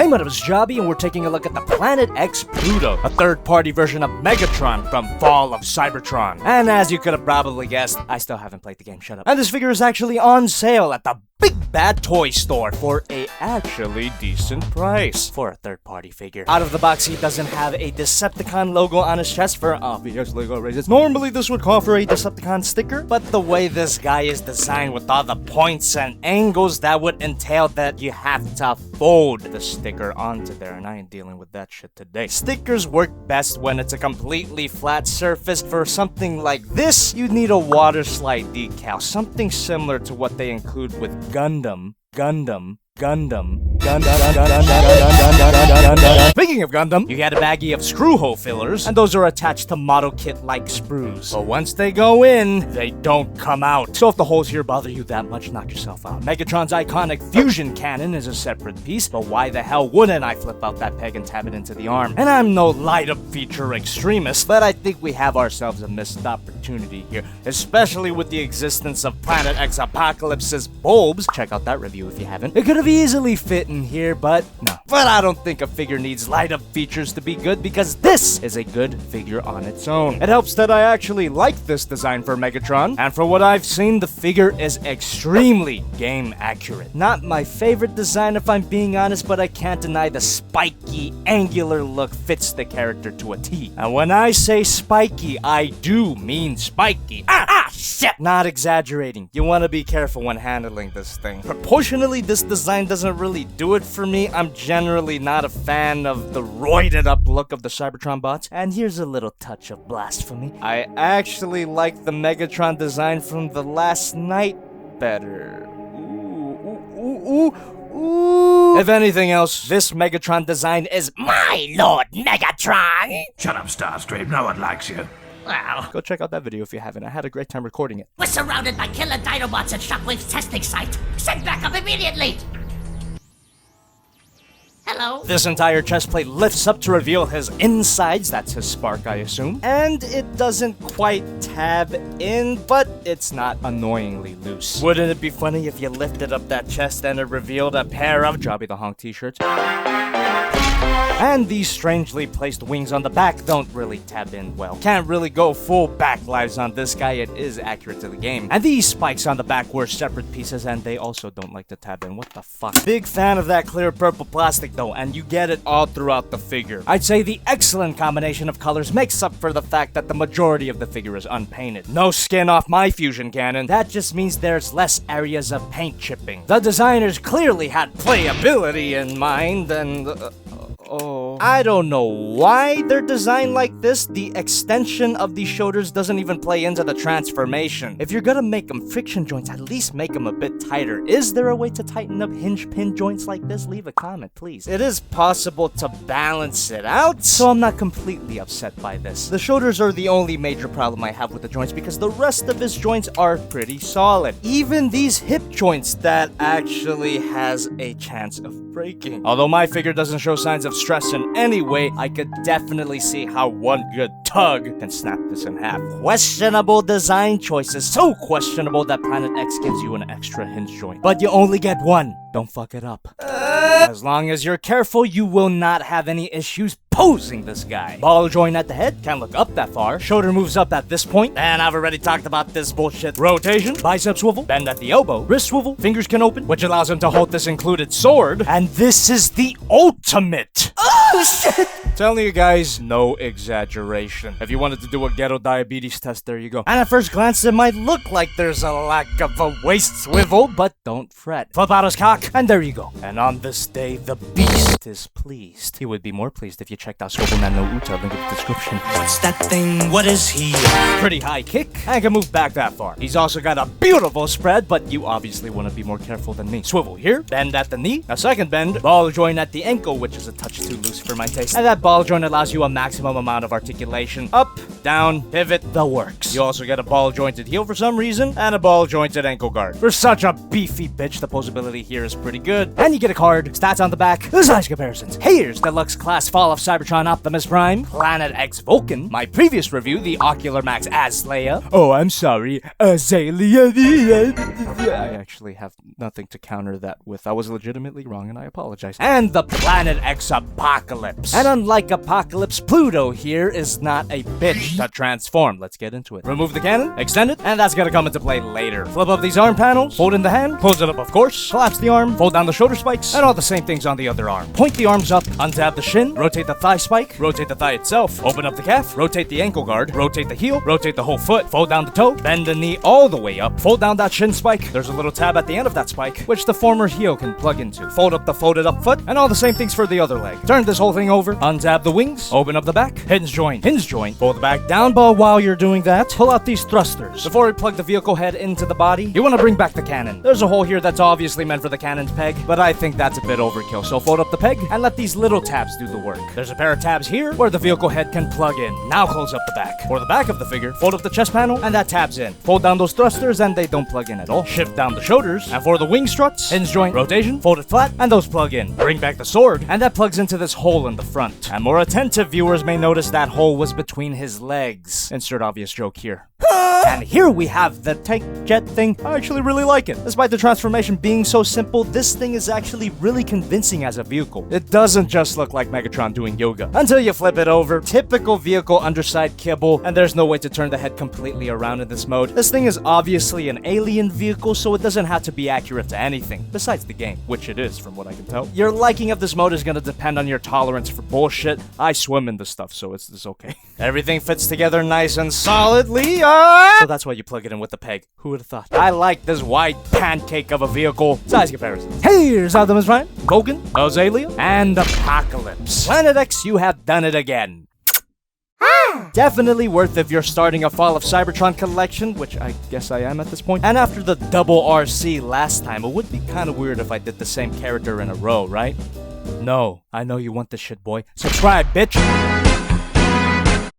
Hey, my name is Jobby, and we're taking a look at the Planet X Pluto, a third-party version of Megatron from Fall of Cybertron. And as you could have probably guessed, I still haven't played the game, shut up. And this figure is actually on sale at the Big Bad Toy Store for a actually decent price for a third-party figure. Out of the box, he doesn't have a Decepticon logo on his chest for obvious legal reasons. Normally, this would call for a Decepticon sticker, but the way this guy is designed with all the points and angles, that would entail that you have to fold the sticker onto there, and I ain't dealing with that shit today. Stickers work best when it's a completely flat surface. For something like this, you'd need a water slide decal, something similar to what they include with Gundam. Speaking of Gundam, you get a baggie of screw hole fillers, and those are attached to model kit-like sprues. But once they go in, they don't come out. So if the holes here bother you that much, knock yourself out. Megatron's iconic fusion cannon is a separate piece, but why the hell wouldn't I flip out that peg and tab it into the arm? And I'm no light-up feature extremist, but I think we have ourselves a missed opportunity here, especially with the existence of Planet X Apocalypse's bulbs. Check out that review if you haven't. It could have easily fit in here, but no. But I don't think a figure needs light-up features to be good, because this is a good figure on its own. It helps that I actually like this design for Megatron, and for what I've seen, the figure is extremely game accurate. Not my favorite design if I'm being honest, but I can't deny the spiky, angular look fits the character to a T. And when I say spiky, I do mean spiky. Shit! Not exaggerating. You want to be careful when handling this thing. Proportionally, this design doesn't really do it for me. I'm generally not a fan of the roided up look of the Cybertron bots. And here's a little touch of blasphemy. I actually like the Megatron design from the last night better. Ooh. If anything else, this Megatron design is my Lord Megatron! Shut up, Starscream. No one likes you. Well, Go check out that video if you haven't. I had a great time recording it. we're surrounded by killer Dinobots at Shockwave's testing site. Send backup immediately! Hello? This entire chest plate lifts up to reveal his insides. That's his spark, I assume. And it doesn't quite tab in, but it's not annoyingly loose. Wouldn't it be funny if you lifted up that chest and it revealed a pair of JobbytheHong t-shirts? And these strangely placed wings on the back don't really tab in well. Can't really go full back lives on this guy, it is accurate to the game. And these spikes on the back were separate pieces, and they also don't like to tab in. What the fuck? Big fan of that clear purple plastic though, and you get it all throughout the figure. I'd say the excellent combination of colors makes up for the fact that the majority of the figure is unpainted. No skin off my fusion cannon. That just means there's less areas of paint chipping. The designers clearly had playability in mind, and I don't know why they're designed like this. The extension of these shoulders doesn't even play into the transformation. If you're gonna make them friction joints, at least make them a bit tighter. Is there a way to tighten up hinge pin joints like this? Leave a comment, please. It is possible to balance it out, so I'm not completely upset by this. The shoulders are the only major problem I have with the joints, because the rest of his joints are pretty solid. Even these hip joints that actually has a chance of breaking. Although my figure doesn't show signs of stress in any way, I could definitely see how one good tug can snap this in half. Questionable design choices, so questionable that Planet X gives you an extra hinge joint. But you only get one. Don't fuck it up. As long as you're careful, you will not have any issues posing this guy. Ball joint at the head, can't look up that far. Shoulder moves up at this point, and I've already talked about this bullshit. Rotation, bicep swivel, bend at the elbow, wrist swivel, fingers can open, which allows him to hold this included sword, and this is the ultimate. Oh shit! Telling you guys, no exaggeration. If you wanted to do a ghetto diabetes test, there you go. And at first glance, it might look like there's a lack of a waist swivel, but don't fret. Flip out his cock, and there you go. And on this day, the beast is pleased. He would be more pleased if you checked out Swivelman no Uta, link in the description. What's that thing? What is he? Pretty high kick, and can move back that far. He's also got a beautiful spread, but you obviously want to be more careful than me. Swivel here, bend at the knee, a second bend, ball joint at the ankle, which is a touch too loose for my taste. And that ball joint allows you a maximum amount of articulation. Up, down, pivot, the works. You also get a ball jointed heel for some reason, and a ball jointed ankle guard. For such a beefy bitch, the posability here is pretty good. And you get a card, stats on the back, size comparisons. Here's Deluxe Class Fall of Cybertron Optimus Prime, Planet X Vulcan, my previous review, the Ocular Max Azalea. Oh, I'm sorry, Azalea. I actually have nothing to counter that with. I was legitimately wrong and I apologize. And the Planet X Apocalypse. And unlike Apocalypse, Pluto here is not a bitch to transform. Let's get into it. Remove the cannon, extend it, and that's gonna come into play later. Flip up these arm panels, fold in the hand, close it up of course, collapse the arm, fold down the shoulder spikes, and all the same things on the other arm. Point the arms up, untab the shin, rotate the thigh spike, rotate the thigh itself, open up the calf, rotate the ankle guard, rotate the heel, rotate the whole foot, fold down the toe, bend the knee all the way up, fold down that shin spike, there's a little tab at the end of that spike, which the former heel can plug into. Fold up the folded up foot, and all the same things for the other leg. Turn this whole thing over, untab the wings, open up the back, hinge joint, pull the back down, but while you're doing that, pull out these thrusters. Before we plug the vehicle head into the body, you want to bring back the cannon. There's a hole here that's obviously meant for the cannon's peg, but I think that's a bit overkill, so fold up the peg and let these little tabs do the work. There's a pair of tabs here where the vehicle head can plug in. Now close up the back. For the back of the figure, fold up the chest panel and that tabs in. Fold down those thrusters and they don't plug in at all. Shift down the shoulders, and for the wing struts, hinge joint, rotation, fold it flat, and those plug in. Bring back the sword, and that plugs into this hole in the front. And more attentive viewers may notice that hole was between his legs. Insert obvious joke here. And here we have the tank jet thing. I actually really like it. Despite the transformation being so simple, this thing is actually really convincing as a vehicle. It doesn't just look like Megatron doing yoga. Until you flip it over, typical vehicle underside kibble, and there's no way to turn the head completely around in this mode. This thing is obviously an alien vehicle, so it doesn't have to be accurate to anything, besides the game, which it is from what I can tell. Your liking of this mode is gonna depend on your tolerance for bullshit. I swim in this stuff, so it's okay. Everything fits together nice and solidly. So that's why you plug it in with the peg. Who would have thought? I like this white pancake of a vehicle. Size comparison. Here's Optimus Prime, Vulcan, Azalea, and Apocalypse. Planet X, you have done it again. Definitely worth if you're starting a Fall of Cybertron collection, which I guess I am at this point. And after the double RC last time, it would be kind of weird if I did the same character in a row, right? No, I know you want this shit, boy. Subscribe, bitch!